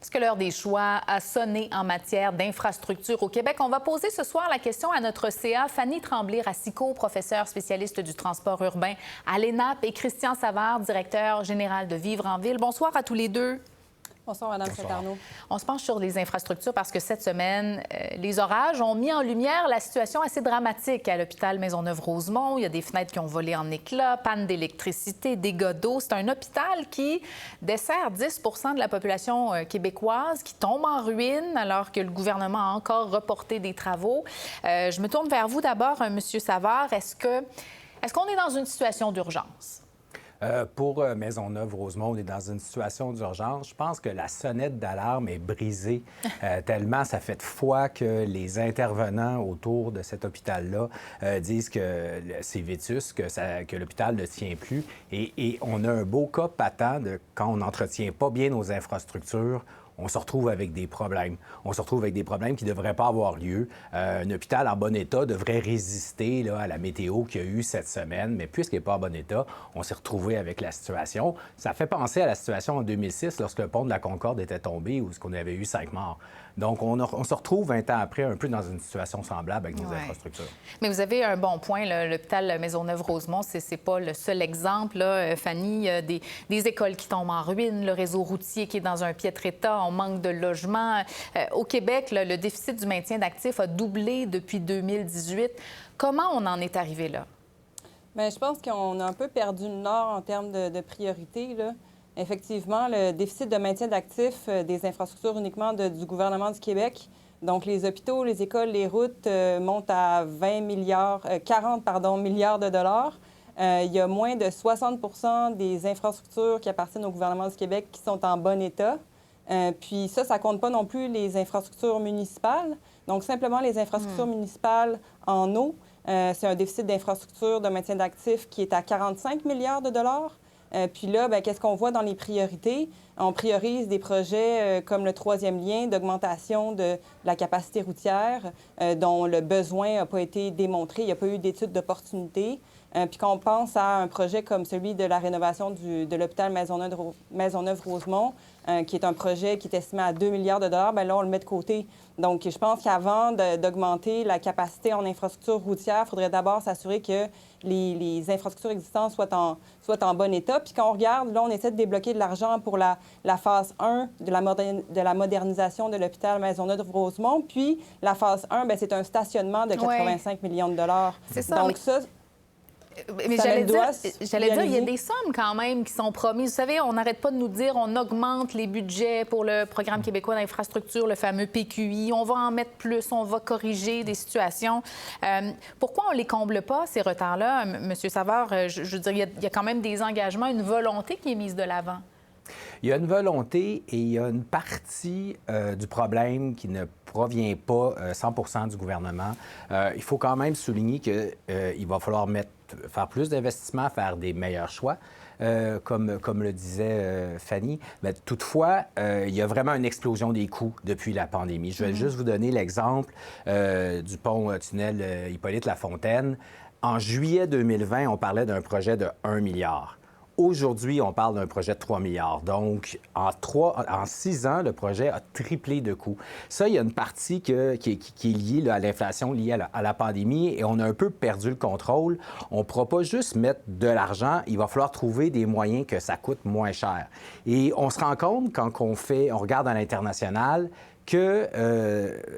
Est-ce que l'heure des choix a sonné en matière d'infrastructure au Québec? On va poser ce soir la question à notre CA, Fanny Tremblay-Racicot, professeure spécialiste du transport urbain à l'ENAP, et Christian Savard, directeur général de Vivre en Ville. Bonsoir à tous les deux. Bonsoir, Mme Saint-Arnaud. On se penche sur les infrastructures parce que cette semaine, les orages ont mis en lumière la situation assez dramatique à l'hôpital Maisonneuve-Rosemont. Il y a des fenêtres qui ont volé en éclats, panne d'électricité, dégâts d'eau. C'est un hôpital qui dessert 10 de la population québécoise, qui tombe en ruine alors que le gouvernement a encore reporté des travaux. Je me tourne vers vous d'abord, M. Savard. Est-ce qu'on est dans une situation d'urgence? Pour Maisonneuve-Rosemont, on est dans une situation d'urgence. Je pense que la sonnette d'alarme est brisée tellement ça fait de fois que les intervenants autour de cet hôpital-là disent que c'est vétus, que l'hôpital ne tient plus. Et on a un beau cas patent de quand on n'entretient pas bien nos infrastructures, on se retrouve avec des problèmes. On se retrouve avec des problèmes qui ne devraient pas avoir lieu. Un hôpital en bon état devrait résister là, à la météo qu'il y a eu cette semaine, mais puisqu'il n'est pas en bon état, on s'est retrouvé avec la situation. Ça fait penser à la situation en 2006, lorsque le pont de la Concorde était tombé, où on avait eu 5 morts. Donc, on se retrouve 20 ans après un peu dans une situation semblable avec nos infrastructures. Mais vous avez un bon point, l'hôpital Maisonneuve-Rosemont, c'est pas le seul exemple, là, Fanny. Des écoles qui tombent en ruine, le réseau routier qui est dans un piètre état, on manque de logements. Au Québec, le déficit du maintien d'actifs a doublé depuis 2018. Comment on en est arrivé là? Bien, je pense qu'on a un peu perdu le nord en termes de priorité, là. Effectivement, le déficit de maintien d'actifs des infrastructures uniquement du gouvernement du Québec, donc les hôpitaux, les écoles, les routes, montent à 40 milliards de dollars. Il y a moins de 60 des infrastructures qui appartiennent au gouvernement du Québec qui sont en bon état. Puis ça ne compte pas non plus les infrastructures municipales. Donc, simplement les infrastructures municipales en eau, c'est un déficit d'infrastructures de maintien d'actifs qui est à 45 milliards de dollars. Puis là, bien, qu'est-ce qu'on voit dans les priorités? On priorise des projets comme le troisième lien d'augmentation de la capacité routière dont le besoin n'a pas été démontré. Il n'y a pas eu d'études d'opportunité. Puis quand on pense à un projet comme celui de la rénovation de l'hôpital Maisonneuve-Rosemont, qui est un projet qui est estimé à 2 milliards de dollars, bien là, on le met de côté. Donc, je pense qu'avant d'augmenter la capacité en infrastructure routière, il faudrait d'abord s'assurer que les infrastructures existantes soient en bon état. Puis quand on regarde, là, on essaie de débloquer de l'argent pour la phase 1 de la modernisation de l'hôpital Maisonneuve-Rosemont. Puis la phase 1, bien, c'est un stationnement de 85 millions de dollars. C'est ça. Donc, ça... Mais j'allais dire, il y a des sommes quand même qui sont promises. Vous savez, on n'arrête pas de nous dire on augmente les budgets pour le Programme québécois d'infrastructure, le fameux PQI. On va en mettre plus, on va corriger des situations. Pourquoi on ne les comble pas, ces retards-là? Monsieur Savard, je veux dire, il y a quand même des engagements, une volonté qui est mise de l'avant. Il y a une volonté et il y a une partie du problème qui ne provient pas 100 du gouvernement. Il faut quand même souligner qu'il va falloir faire plus d'investissements, faire des meilleurs choix, comme le disait Fanny. Mais toutefois, il y a vraiment une explosion des coûts depuis la pandémie. Je vais juste vous donner l'exemple du pont-tunnel Hippolyte-Lafontaine. En juillet 2020, on parlait d'un projet de 1 milliard. Aujourd'hui, on parle d'un projet de 3 milliards. Donc, en 6 ans, le projet a triplé de coûts. Ça, il y a une partie qui est liée là, à l'inflation, liée à la pandémie, et on a un peu perdu le contrôle. On ne pourra pas juste mettre de l'argent. Il va falloir trouver des moyens que ça coûte moins cher. Et on se rend compte, quand on regarde à l'international, que,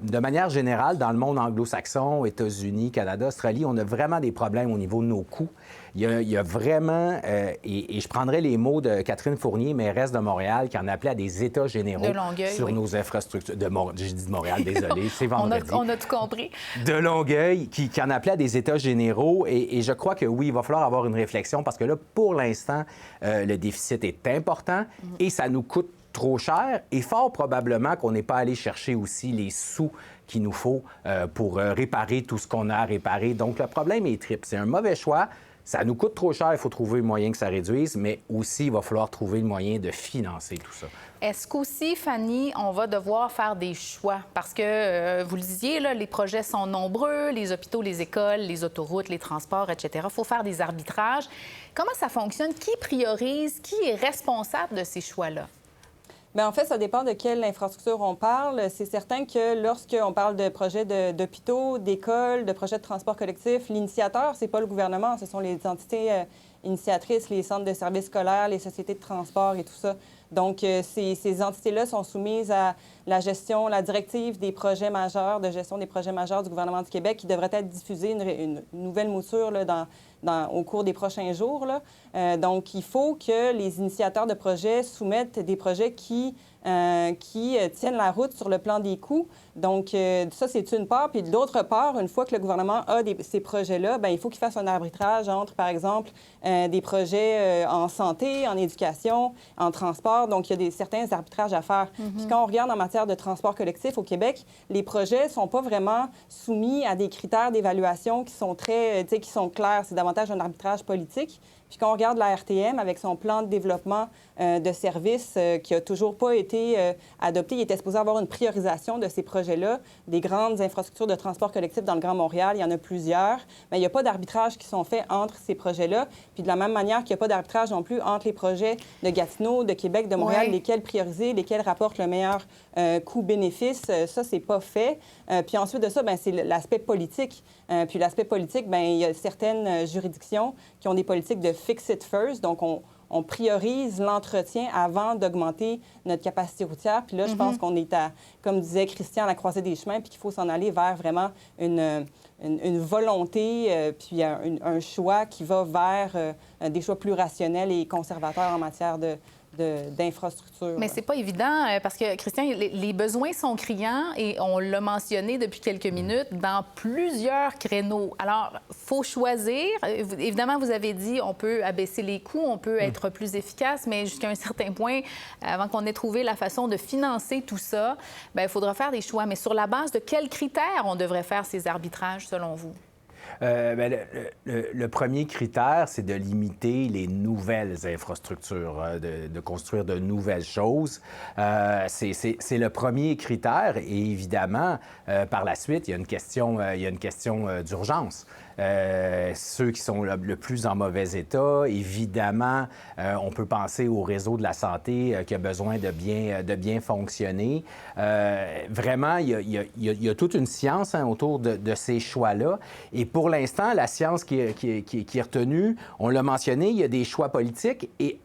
de manière générale, dans le monde anglo-saxon, États-Unis, Canada, Australie, on a vraiment des problèmes au niveau de nos coûts. Il y a vraiment, et je prendrai les mots de Catherine Fournier, mairesse de Montréal, qui en appelait à des états généraux sur nos infrastructures. J'ai dit de Montréal, désolé, c'est vendredi. On a tout compris. De Longueuil, qui en appelait à des états généraux. Et je crois que oui, il va falloir avoir une réflexion parce que là, pour l'instant, le déficit est important et ça nous coûte trop cher et fort probablement qu'on n'est pas allé chercher aussi les sous qu'il nous faut pour réparer tout ce qu'on a à réparer. Donc, le problème est triple. C'est un mauvais choix. Ça nous coûte trop cher, il faut trouver le moyen que ça réduise, mais aussi, il va falloir trouver le moyen de financer tout ça. Est-ce qu'aussi, Fanny, on va devoir faire des choix? Parce que, vous le disiez, là, les projets sont nombreux, les hôpitaux, les écoles, les autoroutes, les transports, etc. Il faut faire des arbitrages. Comment ça fonctionne? Qui priorise? Qui est responsable de ces choix-là? Bien, en fait, ça dépend de quelle infrastructure on parle. C'est certain que lorsqu'on parle de projets d'hôpitaux, d'écoles, de projets de transport collectif, l'initiateur, c'est pas le gouvernement, ce sont les entités initiatrices, les centres de services scolaires, les sociétés de transport et tout ça. Donc, ces entités-là sont soumises à la gestion, la directive des projets majeurs, de gestion des projets majeurs du gouvernement du Québec, qui devrait être diffusée, une nouvelle mouture là, au cours des prochains jours. Là. Donc, il faut que les initiateurs de projets soumettent des projets qui tiennent la route sur le plan des coûts. Donc, ça, c'est une part. Puis, de l'autre part, une fois que le gouvernement a ces projets-là, bien, il faut qu'il fasse un arbitrage entre, par exemple, des projets en santé, en éducation, en transport. Donc, il y a certains arbitrages à faire. Puis, quand on regarde en matière de transport collectif au Québec, les projets ne sont pas vraiment soumis à des critères d'évaluation qui sont qui sont clairs. C'est davantage un arbitrage politique. Puis quand on regarde la RTM avec son plan de développement de services qui n'a toujours pas été adopté, il était supposé avoir une priorisation de ces projets-là, des grandes infrastructures de transport collectif dans le Grand Montréal, il y en a plusieurs, mais il n'y a pas d'arbitrage qui sont faits entre ces projets-là. Puis de la même manière qu'il n'y a pas d'arbitrage non plus entre les projets de Gatineau, de Québec, de Montréal, lesquels prioriser, lesquels rapportent le meilleur coût-bénéfice, ça, c'est pas fait. Puis ensuite de ça, bien, c'est l'aspect politique. Puis l'aspect politique, bien, il y a certaines juridictions qui ont des politiques de fix it first, donc on priorise l'entretien avant d'augmenter notre capacité routière. Puis là, je pense qu'on est comme disait Christian, à la croisée des chemins, puis qu'il faut s'en aller vers vraiment une volonté, puis un choix qui va vers des choix plus rationnels et conservateurs en matière d'infrastructure. Mais c'est pas évident parce que, Christian, les besoins sont criants et on l'a mentionné depuis quelques minutes dans plusieurs créneaux. Alors, il faut choisir. Évidemment, vous avez dit on peut abaisser les coûts, on peut être plus efficace, mais jusqu'à un certain point, avant qu'on ait trouvé la façon de financer tout ça, bien, il faudra faire des choix. Mais sur la base de quels critères on devrait faire ces arbitrages, selon vous? Bien, le premier critère, c'est de limiter les nouvelles infrastructures, de construire de nouvelles choses. C'est le premier critère. Et évidemment, par la suite, il y a une question d'urgence. Ceux qui sont le plus en mauvais état, évidemment, on peut penser au réseau de la santé qui a besoin de bien fonctionner. Vraiment, il y a toute une science autour de ces choix-là. Et pour l'instant, la science qui est retenue, on l'a mentionné, il y a des choix politiques et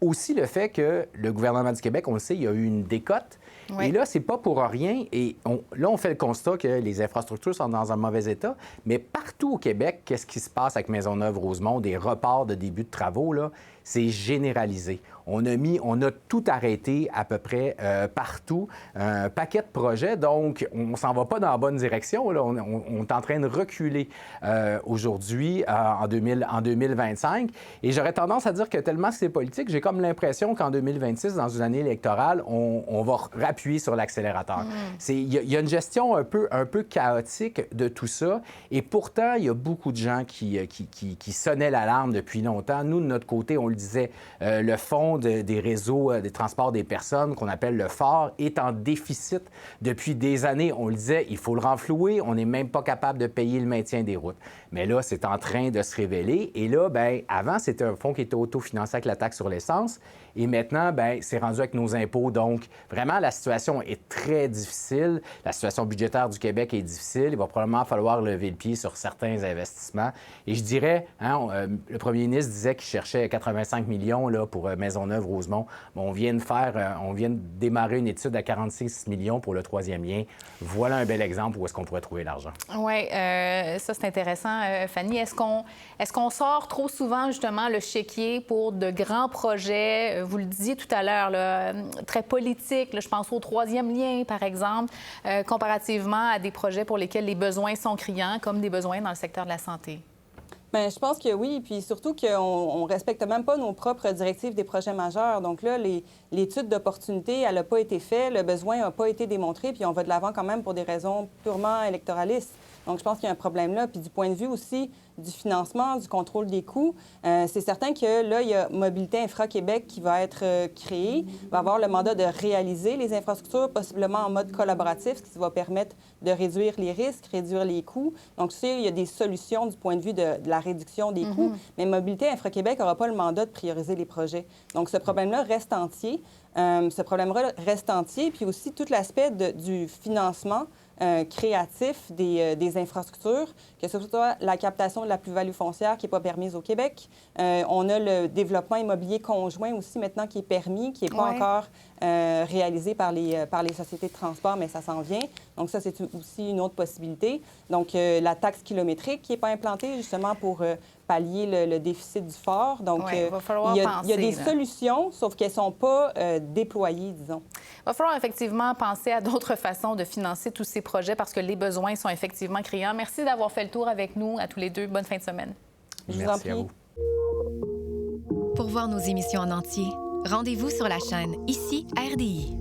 aussi le fait que le gouvernement du Québec, on le sait, il y a eu une décote. Oui. Et là, c'est pas pour rien. Et là, on fait le constat que les infrastructures sont dans un mauvais état. Mais partout au Québec, qu'est-ce qui se passe avec Maisonneuve-Rosemont? Des reports de début de travaux, là, c'est généralisé. On a tout arrêté à peu près partout, un paquet de projets. Donc, on ne s'en va pas dans la bonne direction. Là. On est en train de reculer aujourd'hui, en 2025. Et j'aurais tendance à dire que tellement c'est politique, j'ai comme l'impression qu'en 2026, dans une année électorale, on va appuyer sur l'accélérateur. Il y a une gestion un peu chaotique de tout ça. Et pourtant, il y a beaucoup de gens qui sonnaient l'alarme depuis longtemps. Nous, de notre côté, on le disait, le fonds des réseaux des transports des personnes, qu'on appelle le FOR, est en déficit depuis des années. On le disait, il faut le renflouer. On n'est même pas capable de payer le maintien des routes. Mais là, c'est en train de se révéler. Et là, bien, avant, c'était un fonds qui était autofinancé avec la taxe sur l'essence. Et maintenant, bien, c'est rendu avec nos impôts. Donc, vraiment, la situation est très difficile. La situation budgétaire du Québec est difficile. Il va probablement falloir lever le pied sur certains investissements. Et je dirais, le premier ministre disait qu'il cherchait 85 millions là, pour Maisonneuve-Rosemont. Bon, on vient de démarrer une étude à 46 millions pour le troisième lien. Voilà un bel exemple où est-ce qu'on pourrait trouver l'argent. Oui, ça, c'est intéressant, Fanny. Est-ce qu'on sort trop souvent, justement, le chéquier pour de grands projets? Vous le disiez tout à l'heure, là, très politique. Là, je pense au troisième lien, par exemple, comparativement à des projets pour lesquels les besoins sont criants, comme des besoins dans le secteur de la santé. Bien, je pense que oui, puis surtout qu'on ne respecte même pas nos propres directives des projets majeurs. Donc là, l'étude d'opportunité, elle n'a pas été faite, le besoin n'a pas été démontré, puis on va de l'avant quand même pour des raisons purement électoralistes. Donc, je pense qu'il y a un problème là. Puis du point de vue aussi du financement, du contrôle des coûts, c'est certain que là, il y a Mobilité Infra-Québec qui va être créé, va avoir le mandat de réaliser les infrastructures, possiblement en mode collaboratif, ce qui va permettre de réduire les risques, réduire les coûts. Donc, tu sais, il y a des solutions du point de vue de la réduction des coûts, mais Mobilité Infra-Québec n'aura pas le mandat de prioriser les projets. Donc, ce problème-là reste entier. Puis aussi tout l'aspect du financement créatif des infrastructures, que ce soit la captation de la plus-value foncière qui n'est pas permise au Québec. On a le développement immobilier conjoint aussi maintenant qui est permis, qui n'est pas encore réalisé par les sociétés de transport, mais ça s'en vient. Donc ça, c'est aussi une autre possibilité. Donc la taxe kilométrique qui n'est pas implantée justement pour pallier le déficit du fort. Donc il va falloir il y penser, a des là. solutions, sauf qu'elles ne sont pas déployées, disons. Il va falloir effectivement penser à d'autres façons de financer tous ces projets parce que les besoins sont effectivement criants. Merci d'avoir fait le tour avec nous, à tous les deux. Bonne fin de semaine. Je vous en Merci prie. à vous. Pour voir nos émissions en entier, rendez-vous sur la chaîne Ici RDI.